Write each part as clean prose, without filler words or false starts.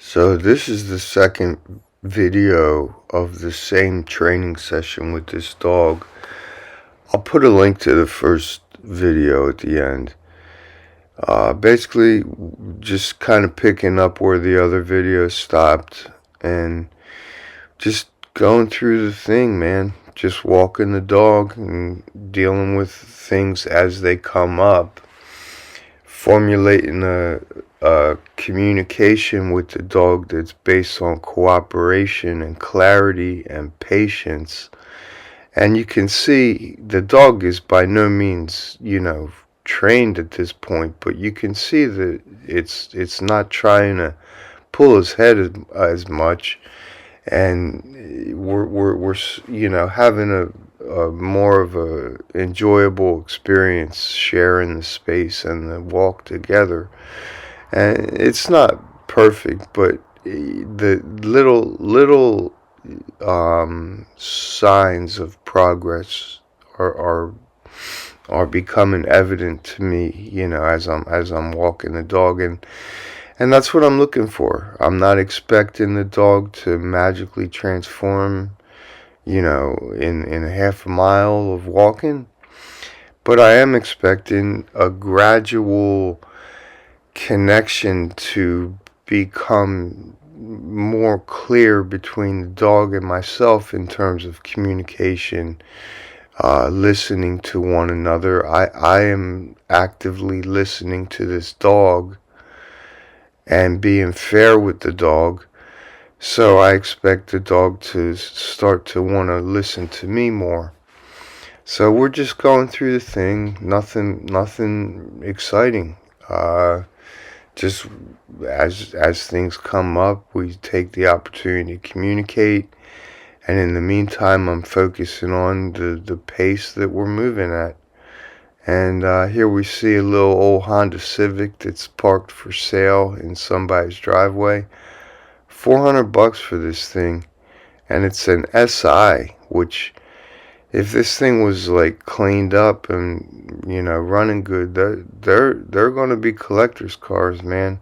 So this is the second video of the same training session with this dog. I'll put a link to the first video at the end. Basically, just kind of picking up where the other video stopped and just going through the thing, man. Just walking the dog and dealing with things as they come up. Formulating a communication with the dog that's based on cooperation and clarity and patience. And you can see the dog is by no means, trained at this point, but you can see that it's not trying to pull his head as much, and we're having a more of a enjoyable experience sharing the space and the walk together. And it's not perfect, but the little signs of progress are becoming evident to me, as I'm walking the dog, and that's what I'm looking for. I'm not expecting the dog to magically transform, in a half a mile of walking, but I am expecting a gradual connection to become more clear between the dog and myself in terms of communication, listening to one another. I am actively listening to this dog and being fair with the dog. So I expect the dog to start to want to listen to me more. So we're just going through the thing. Nothing exciting. Just as things come up, we take the opportunity to communicate. And in the meantime, I'm focusing on the pace that we're moving at. And here we see a little old Honda Civic that's parked for sale in somebody's driveway. $400 for this thing, and it's an SI, which, if this thing was like cleaned up and running good, they're going to be collector's cars, man.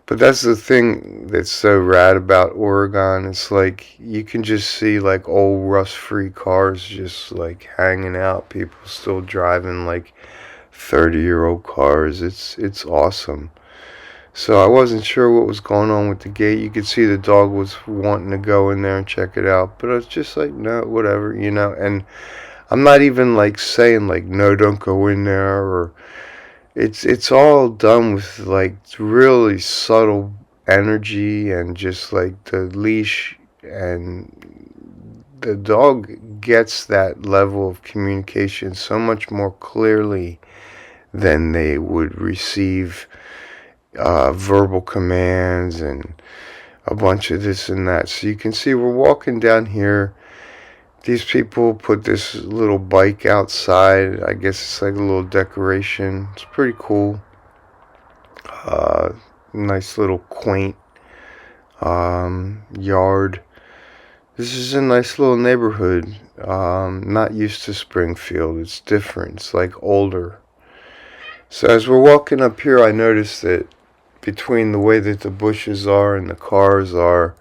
But that's the thing that's so rad about Oregon. It's like you can just see like old rust-free cars just like hanging out. People still driving like 30-year-old cars. It's awesome. So I wasn't sure what was going on with the gate. You could see the dog was wanting to go in there and check it out, but I was just like, no, whatever, and I'm not even like saying like, no, don't go in there, or it's all done with like really subtle energy and just like the leash, and the dog gets that level of communication so much more clearly than they would receive verbal commands and a bunch of this and that. So you can see we're walking down here. These people put this little bike outside. I guess it's like a little decoration. It's pretty cool. Nice little quaint yard. This is a nice little neighborhood. Not used to Springfield. It's different. It's like older. So as we're walking up here, I noticed that between the way that the bushes are and the cars are,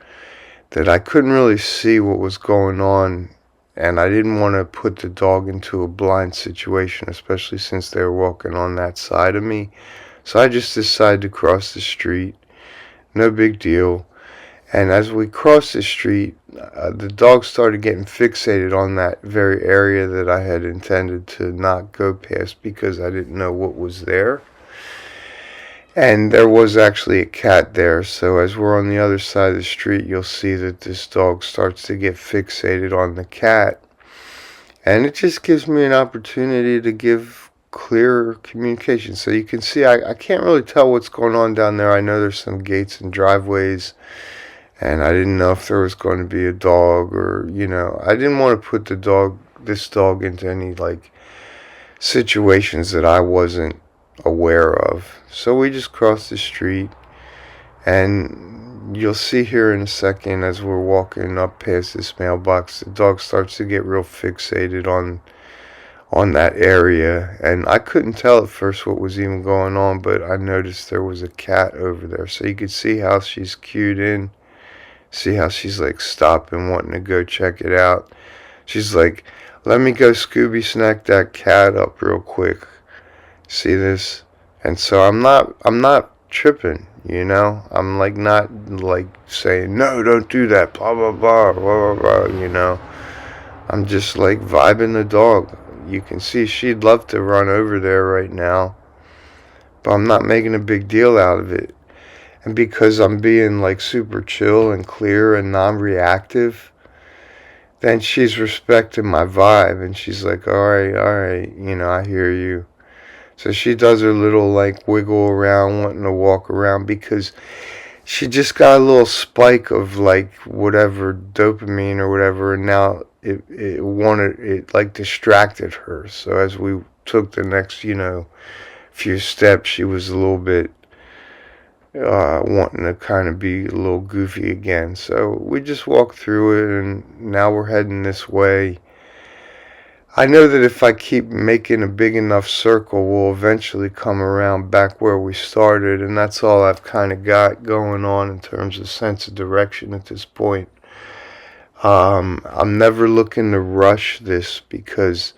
that I couldn't really see what was going on, and I didn't want to put the dog into a blind situation, especially since they were walking on that side of me. So I just decided to cross the street. No big deal. And as we crossed the street, the dog started getting fixated on that very area that I had intended to not go past because I didn't know what was there. And there was actually a cat there, so as we're on the other side of the street, you'll see that this dog starts to get fixated on the cat. And it just gives me an opportunity to give clear communication. So you can see I can't really tell what's going on down there. I know there's some gates and driveways, and I didn't know if there was going to be a dog, or I didn't want to put this dog into any like situations that I wasn't aware of. So we just crossed the street, and you'll see here in a second as we're walking up past this mailbox, the dog starts to get real fixated on that area, and I couldn't tell at first what was even going on, but I noticed there was a cat over there. So you could see how she's cued in, see how she's like stopping, wanting to go check it out. She's like, let me go Scooby snack that cat up real quick. See this? And so I'm not tripping, you know? I'm like not like saying, no, don't do that, blah blah blah, blah blah blah, you know. I'm just like vibing the dog. You can see she'd love to run over there right now, but I'm not making a big deal out of it. And because I'm being like super chill and clear and non-reactive, then she's respecting my vibe and she's like, all right, you know, I hear you. So she does her little like wiggle around, wanting to walk around because she just got a little spike of like whatever dopamine or whatever, and now it like distracted her. So as we took the next, you know, few steps, she was a little bit wanting to kind of be a little goofy again. So we just walked through it, and now we're heading this way. I know that if I keep making a big enough circle, we'll eventually come around back where we started, and that's all I've kind of got going on in terms of sense of direction at this point. I'm never looking to rush this because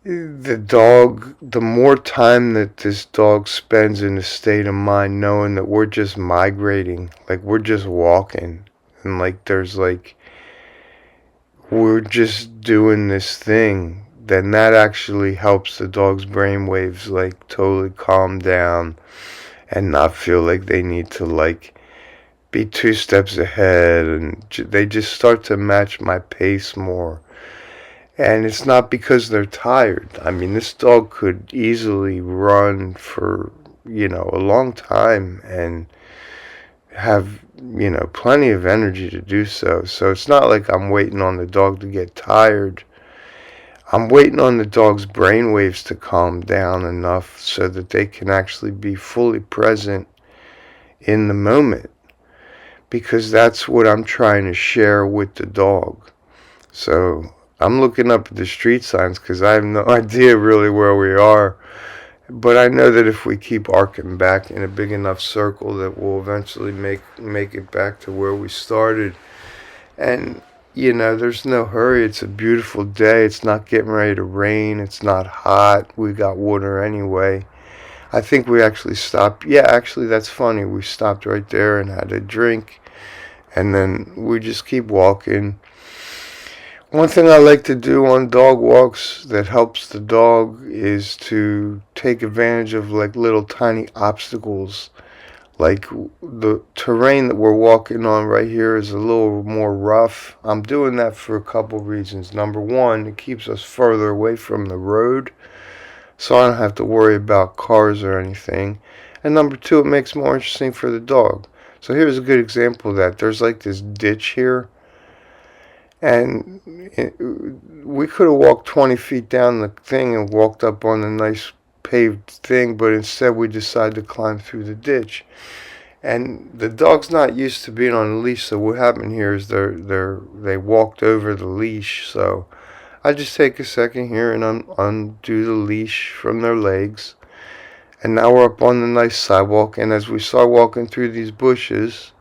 the more time that this dog spends in a state of mind knowing that we're just migrating, like we're just walking, and like there's like we're just doing this thing, then that actually helps the dog's brain waves like totally calm down and not feel like they need to like be 2 steps ahead, and they just start to match my pace more. And it's not because they're tired. I mean, this dog could easily run for, you know, a long time and have, you know, plenty of energy to do so. So it's not like I'm waiting on the dog to get tired. I'm waiting on the dog's brain waves to calm down enough so that they can actually be fully present in the moment, because that's what I'm trying to share with the dog. So I'm looking up at the street signs because I have no idea really where we are. But I know that if we keep arcing back in a big enough circle that we'll eventually make it back to where we started. And, you know, there's no hurry. It's a beautiful day. It's not getting ready to rain. It's not hot. We got water anyway. I think we actually stopped. Yeah, actually, that's funny. We stopped right there and had a drink. And then we just keep walking. One thing I like to do on dog walks that helps the dog is to take advantage of like little tiny obstacles. Like the terrain that we're walking on right here is a little more rough. I'm doing that for a couple reasons. Number one, it keeps us further away from the road, so I don't have to worry about cars or anything. And number two, it makes it more interesting for the dog. So here's a good example of that. There's like this ditch here, and we could have walked 20 feet down the thing and walked up on the nice paved thing, but instead we decided to climb through the ditch. And the dog's not used to being on a leash, so what happened here is they walked over the leash. So I just take a second here and undo the leash from their legs. And now we're up on the nice sidewalk, and as we start walking through these bushes,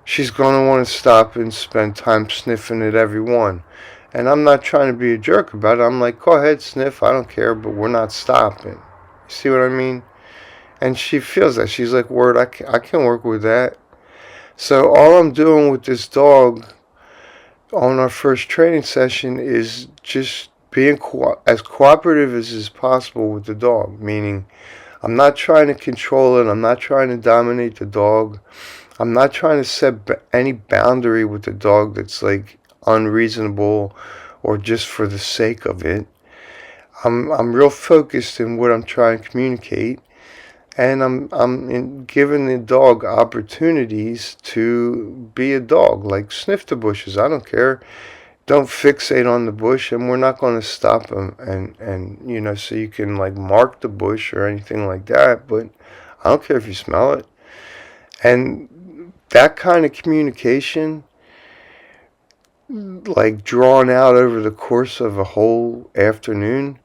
she's going to want to stop and spend time sniffing at every one. And I'm not trying to be a jerk about it. I'm like, go ahead, sniff. I don't care, but we're not stopping. You see what I mean? And she feels that. She's like, word, I can work with that. So all I'm doing with this dog on our first training session is just being as cooperative as is possible with the dog. Meaning, I'm not trying to control it. I'm not trying to dominate the dog. I'm not trying to set any boundary with the dog that's like unreasonable or just for the sake of it. I'm real focused in what I'm trying to communicate, and I'm giving the dog opportunities to be a dog. Like sniff the bushes. I don't care. Don't fixate on the bush, and we're not going to stop them. And you know, so you can like mark the bush or anything like that. But I don't care if you smell it. And that kind of communication like drawn out over the course of a whole afternoon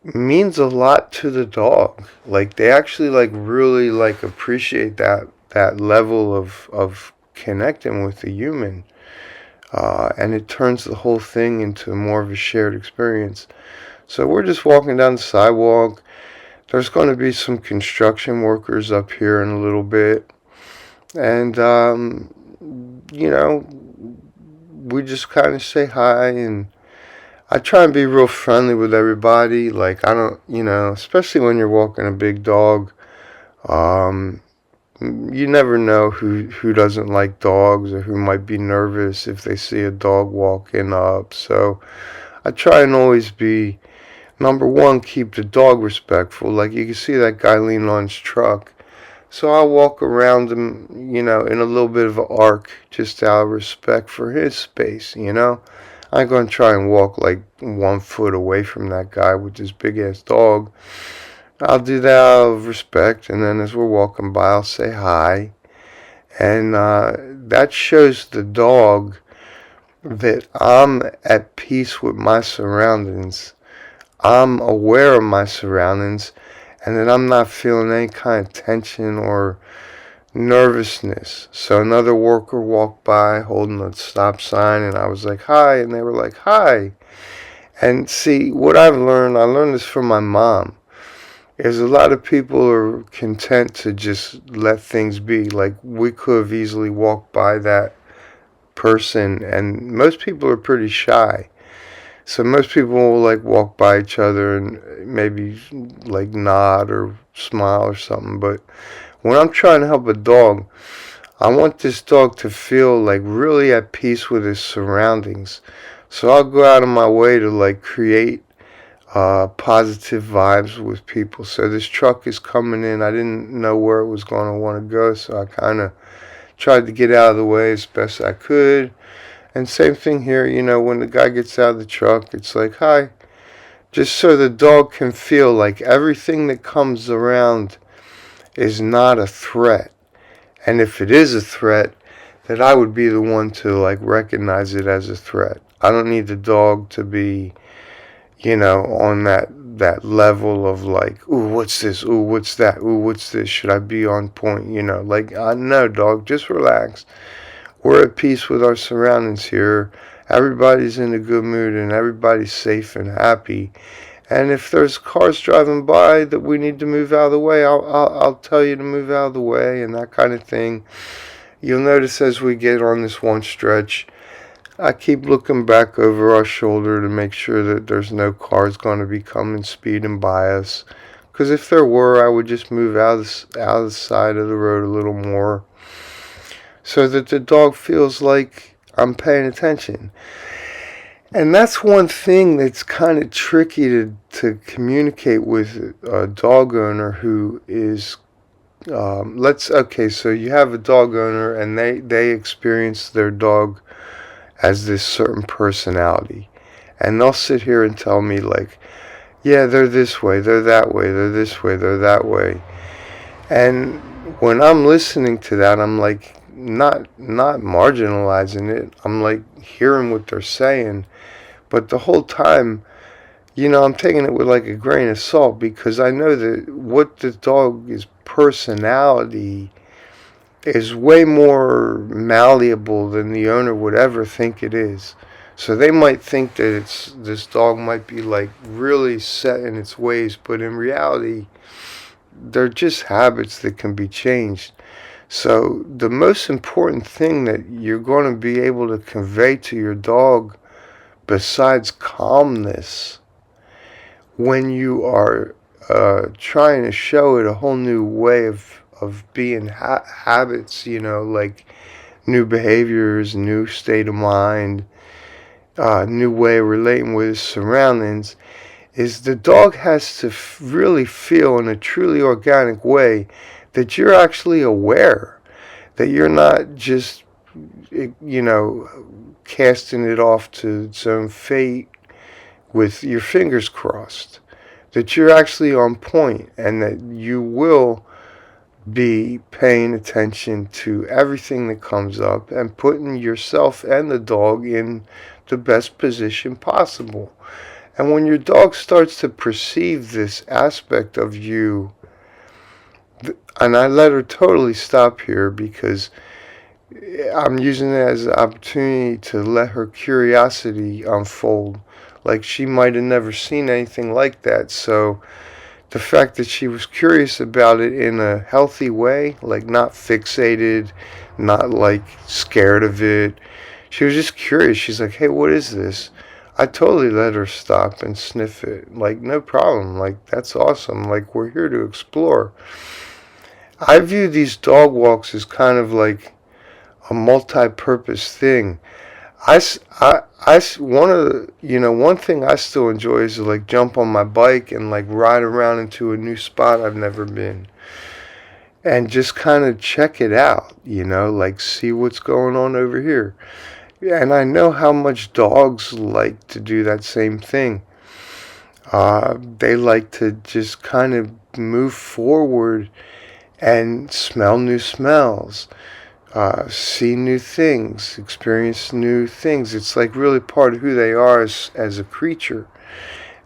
means a lot to the dog. Like they actually like really like appreciate that level of connecting with the human. And it turns the whole thing into more of a shared experience. So we're just walking down the sidewalk. There's going to be some construction workers up here in a little bit. And, you know, we just kind of say hi. And I try and be real friendly with everybody. Like, I don't, especially when you're walking a big dog, um, you never know who doesn't like dogs or who might be nervous if they see a dog walking up. So I try and always be, number one, keep the dog respectful. Like you can see that guy leaning on his truck. So I'll walk around him, in a little bit of an arc just out of respect for his space. I'm going to try and walk like 1 foot away from that guy with this big ass dog. I'll do that out of respect, and then as we're walking by, I'll say hi. And that shows the dog that I'm at peace with my surroundings. I'm aware of my surroundings, and that I'm not feeling any kind of tension or nervousness. So another worker walked by holding a stop sign, and I was like, hi, and they were like, hi. And see, what I learned this from my mom, is a lot of people are content to just let things be. Like, we could have easily walked by that person, and most people are pretty shy. So most people will like walk by each other and maybe like nod or smile or something. But when I'm trying to help a dog, I want this dog to feel like really at peace with his surroundings. So I'll go out of my way to like create positive vibes with people. So this truck is coming in. I didn't know where it was going to want to go, so I kind of tried to get out of the way as best I could. And same thing here, when the guy gets out of the truck, it's like, hi. Just so the dog can feel like everything that comes around is not a threat. And if it is a threat, that I would be the one to like recognize it as a threat. I don't need the dog to be, on that level of like, ooh, what's this? Ooh, what's that? Ooh, what's this? Should I be on point? Like, no, dog, just relax. We're at peace with our surroundings here. Everybody's in a good mood and everybody's safe and happy. And if there's cars driving by that we need to move out of the way, I'll tell you to move out of the way and that kind of thing. You'll notice as we get on this one stretch, I keep looking back over our shoulder to make sure that there's no cars going to be coming speeding by us. Because if there were, I would just move out of the side of the road a little more, so that the dog feels like I'm paying attention. And that's one thing that's kind of tricky to communicate with a dog owner who is, so you have a dog owner and they experience their dog as this certain personality. And they'll sit here and tell me like, yeah, they're this way, they're that way, they're this way, they're that way. And when I'm listening to that, I'm like, not marginalizing it. I'm like hearing what they're saying, but the whole time, I'm taking it with like a grain of salt, because I know that what the dog's personality is way more malleable than the owner would ever think it is. So they might think that this dog might be like really set in its ways, but in reality, they're just habits that can be changed. So the most important thing that you're going to be able to convey to your dog, besides calmness, when you are trying to show it a whole new way of being habits, like new behaviors, new state of mind, new way of relating with his surroundings, is the dog has to really feel in a truly organic way that you're actually aware, that you're not just, casting it off to its own fate with your fingers crossed, that you're actually on point and that you will be paying attention to everything that comes up and putting yourself and the dog in the best position possible. And when your dog starts to perceive this aspect of you, and I let her totally stop here because I'm using it as an opportunity to let her curiosity unfold. Like she might have never seen anything like that. So the fact that she was curious about it in a healthy way, like not fixated, not like scared of it. She was just curious. She's like, hey, what is this? I totally let her stop and sniff it. Like, no problem. Like, that's awesome. Like, we're here to explore. I view these dog walks as kind of like a multi-purpose thing. One of the, one thing I still enjoy is to like jump on my bike and like ride around into a new spot I've never been and just kind of check it out, like see what's going on over here. Yeah, and I know how much dogs like to do that same thing. They like to just kind of move forward and smell new smells, see new things, experience new things. It's like really part of who they are as a creature.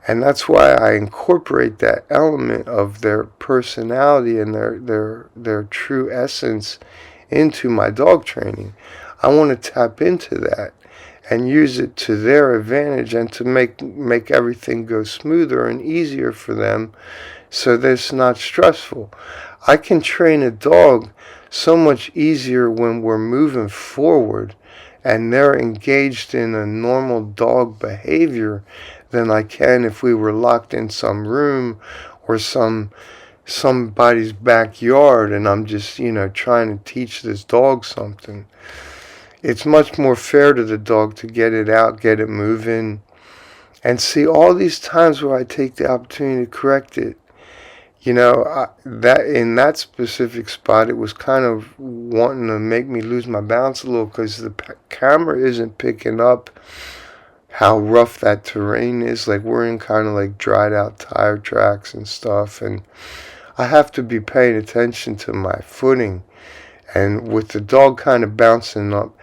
And that's why I incorporate that element of their personality and their true essence into my dog training. I want to tap into that and use it to their advantage and to make everything go smoother and easier for them so that it's not stressful. I can train a dog so much easier when we're moving forward and they're engaged in a normal dog behavior than I can if we were locked in some room or somebody's backyard and I'm just, trying to teach this dog something. It's much more fair to the dog to get it out, get it moving, and see all these times where I take the opportunity to correct it. That in that specific spot, it was kind of wanting to make me lose my balance a little because the camera isn't picking up how rough that terrain is. Like we're in kind of like dried out tire tracks and stuff, and I have to be paying attention to my footing. And with the dog kind of bouncing up,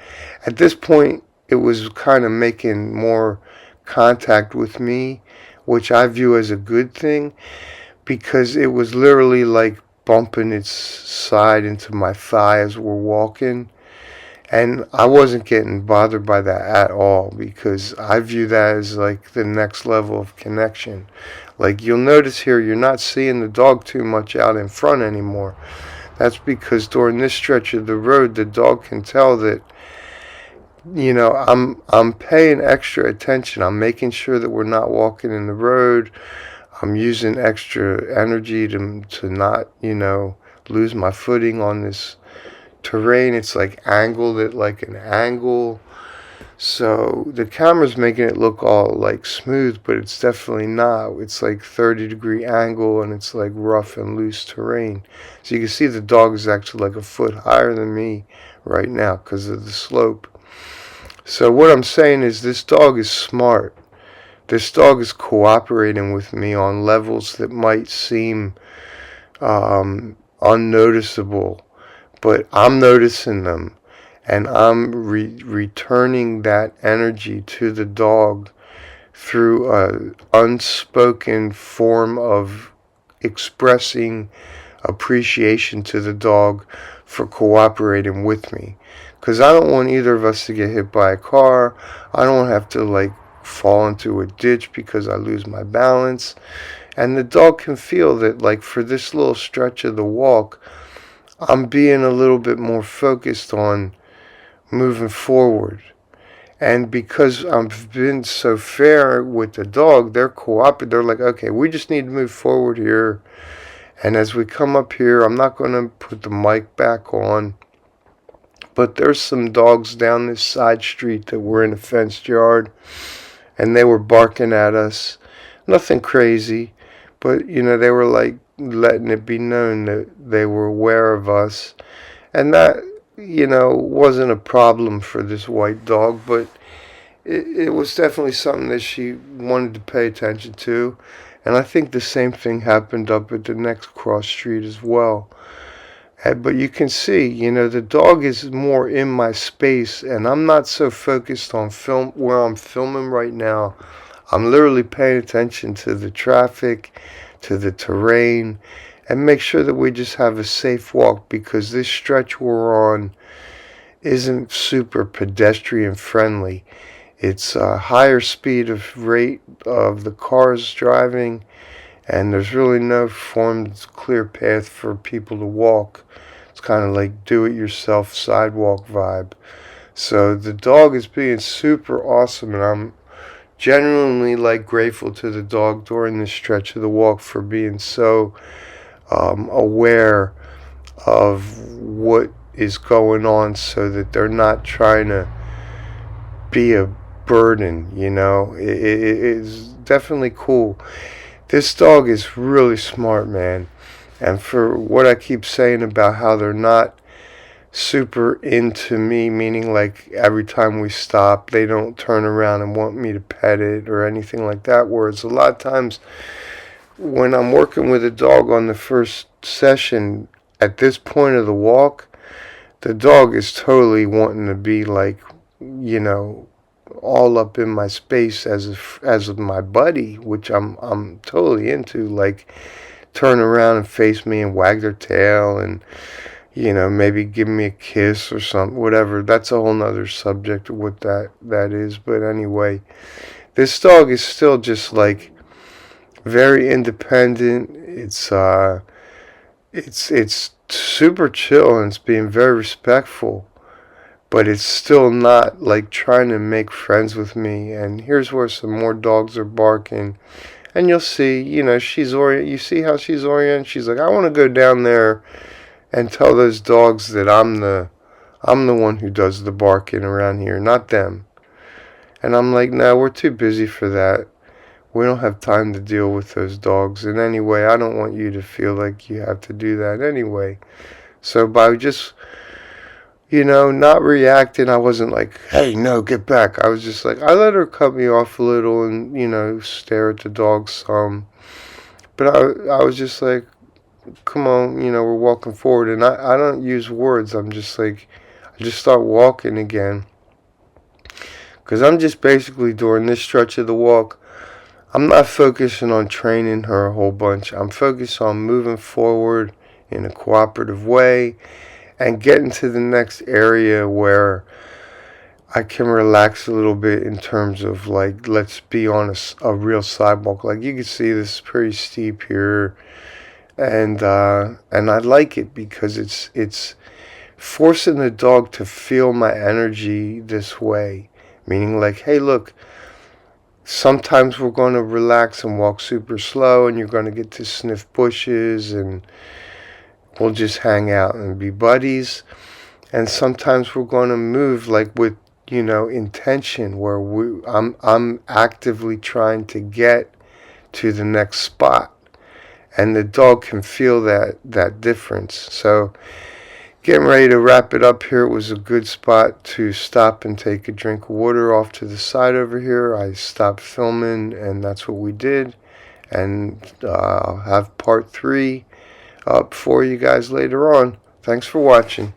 at this point, it was kind of making more contact with me, which I view as a good thing because it was literally like bumping its side into my thigh as we're walking. And I wasn't getting bothered by that at all because I view that as like the next level of connection. Like you'll notice here, you're not seeing the dog too much out in front anymore. That's because during this stretch of the road, the dog can tell that, I'm paying extra attention. I'm making sure that we're not walking in the road. I'm using extra energy to not, lose my footing on this terrain. It's like angled at like an angle. So the camera's making it look all like smooth, but it's definitely not. It's like 30-degree angle and it's like rough and loose terrain. So you can see the dog is actually like a foot higher than me right now because of the slope. So what I'm saying is this dog is smart. This dog is cooperating with me on levels that might seem unnoticeable, but I'm noticing them. And I'm returning that energy to the dog through an unspoken form of expressing appreciation to the dog for cooperating with me. Because I don't want either of us to get hit by a car. I don't have to like fall into a ditch because I lose my balance. And the dog can feel that like for this little stretch of the walk, I'm being a little bit more focused on moving forward. And because I've been so fair with the dog, they're cooperating. They're like, okay, we just need to move forward here. And as we come up here, I'm not going to put the mic back on. But there's some dogs down this side street that were in a fenced yard. And they were barking at us. Nothing crazy. But, they were like letting it be known that they were aware of us. And that, wasn't a problem for this white dog, but it was definitely something that she wanted to pay attention to. And I think the same thing happened up at the next cross street as well. But you can see, the dog is more in my space, and I'm not so focused on film where I'm filming right now. I'm literally paying attention to the traffic, to the terrain, and make sure that we just have a safe walk, because this stretch we're on isn't super pedestrian friendly. It's a higher speed of rate of the cars driving, and there's really no formed clear path for people to walk. It's kind of like do-it-yourself sidewalk vibe. So the dog is being super awesome, and I'm genuinely grateful to the dog during this stretch of the walk for being so aware of what is going on, so that they're not trying to be a burden. It is definitely cool. This dog is really smart, man. And for what I keep saying about how they're not super into me, meaning every time we stop, they don't turn around and want me to pet it or anything like that. Whereas a lot of times when I'm working with a dog on the first session, at this point of the walk, the dog is totally wanting to be all up in my space as my buddy, which I'm totally into. Turn around and face me and wag their tail, and maybe give me a kiss or something, whatever. That's a whole nother subject of what that is. But anyway, this dog is still just very independent. It's super chill, and it's being very respectful, but it's still not trying to make friends with me. And here's where some more dogs are barking, and you'll see, she's you see how she's oriented. She's like, I want to go down there and tell those dogs that I'm the one who does the barking around here, not them. And I'm like, no, we're too busy for that. We don't have time to deal with those dogs. And anyway, I don't want you to feel like you have to do that anyway. So by just, not reacting, I wasn't like, hey, no, get back. I was just like, I let her cut me off a little and, stare at the dog some. But I was just like, come on, we're walking forward. And I don't use words. I'm just I just start walking again. Because I'm just basically, during this stretch of the walk, I'm not focusing on training her a whole bunch. I'm focused on moving forward in a cooperative way and getting to the next area where I can relax a little bit, in terms of let's be on a real sidewalk. You can see, this is pretty steep here, and I like it because it's forcing the dog to feel my energy this way, meaning hey, look, sometimes we're going to relax and walk super slow, and you're going to get to sniff bushes, and we'll just hang out and be buddies. And sometimes we're going to move with intention, where I'm actively trying to get to the next spot, and the dog can feel that difference. So getting ready to wrap it up here. It was a good spot to stop and take a drink of water off to the side over here. I stopped filming, and that's what we did. And I'll have part 3 up for you guys later on. Thanks for watching.